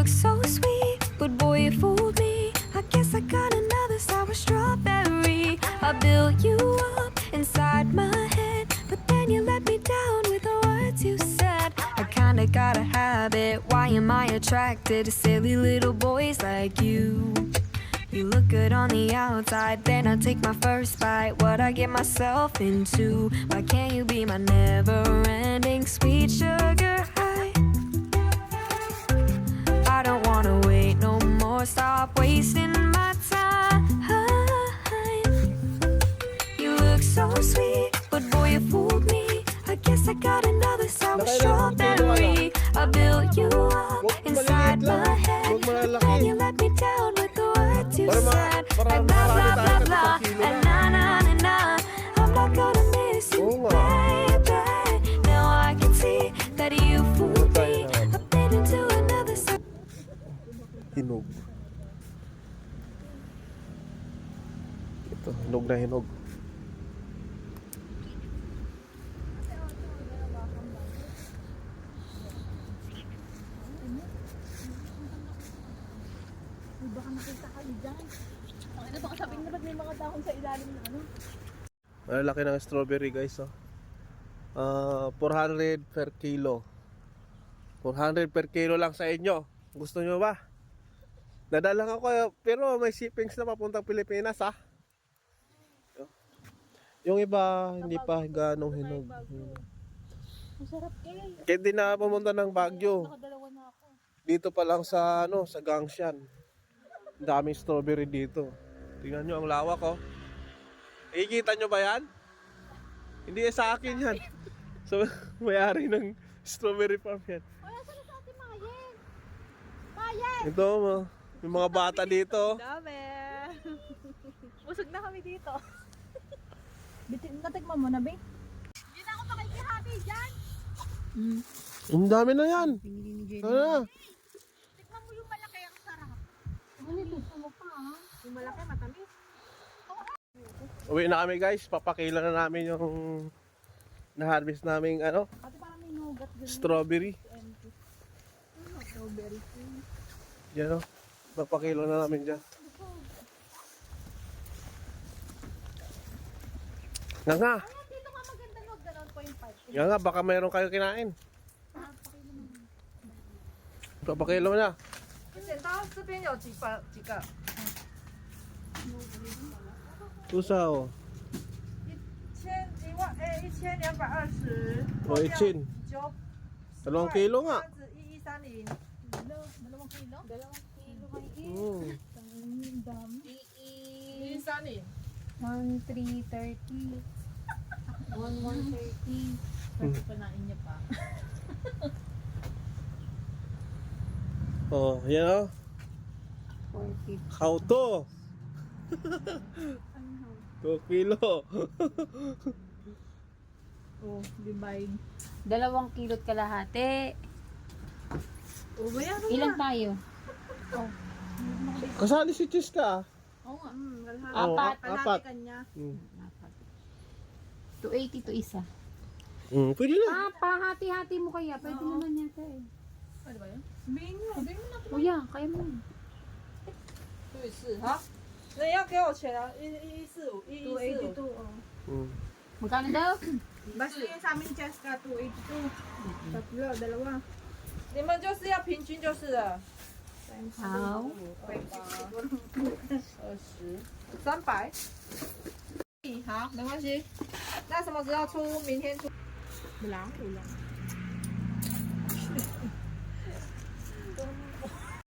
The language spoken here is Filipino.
look so sweet, but boy, you fooled me. I guess I got another sour strawberry. I built you up inside my head, but then you let me down with the words you said. I kinda got a habit, why am I attracted to silly little boys like you? You look good on the outside, then I take my first bite. What I get myself into? Why can't you be my never-ending sweet sugar high? I don't wanna wait no more, stop wasting my time. You look so sweet, but boy, you fooled me. I guess I got another sour strawberry. I built you up inside my head, and you let me down with the words you said. Like blah blah blah blah, and na na na na. I'm not gonna miss you, baby. Now I can see that you fooled me. I've been into another. Hinog. Ito, hinog na hinog. Baka nakita kayo dyan. Ano, baka sabihin na ba't may mga dahon sa ilalim na ano? Malalaki ng strawberry guys, oh. 400 per kilo. 400 per kilo lang sa inyo. Gusto nyo ba? Dadalang ako, pero may shippings na papuntang Pilipinas, ha? Yung iba, hindi pa ganong hinog. Masarap kayo. Kaya di na pumunta ng Baguio. Nakadalawa na ako. Dito pa lang sa, sa Gangshan. Ang daming strawberry dito. Tingnan nyo ang lawak, oh. Nakikita nyo ba yan? Hindi sa akin yan. So, may-ari ng strawberry farm yan. Wala sa ate Mayen. Mayen! Ito, may mga bata dito. Dami. Busog na kami dito. Natigman mo na, Bing? Hindi na ako makikihati dyan. Ang dami na yan. Ano na? Tikman mo yung malaki, ang sarap. Ano gusto mo pa, ha? Yung malaki, matamis. Uwi na kami guys. Papakila na namin yung na-harvest namin Ate parang may nougat dyan. strawberry. Strawberry. Yan, oh. Papakila na namin dyan. Nga nga. Dito nga maganda mag 1.5. Nga nga, baka mayroon kayo kinain. Papakila mo na. 它这边有几个？ Tusa, oh. 1220。 O, itchin. 2 kilo nga. 1130。 Dalawang kilo? Dalawang kilo kayo. Mm. Ang dami. 1130。 1,330. 1,130. Panain niya pa. Oh, yan, oh. 450. How to? 2 kilo. Oh, divide. 2 kilo't kalahati. Oh, bayaran Ilan tayo? Kasali si Chiska. Oo nga. Oh, Apat. apat. Kanya. Mm. 280 to isa. Pwede na. Pahati-hati mo kaya. Pwede naman yata eh. Ano ba yun？ Sabihin mo. Sabihin mo na. Kuya, kaya mo. 对是好。那要给我钱啊！1145， 1145。 282. Oh. Mm. Magkano daw? Basta yung sa amin, Cheska, 282. Tatlo, dalawa. 你们就是要平均就是了。 How? 20，300。好，没关系。那什么时候出？明天出。Wala, wala.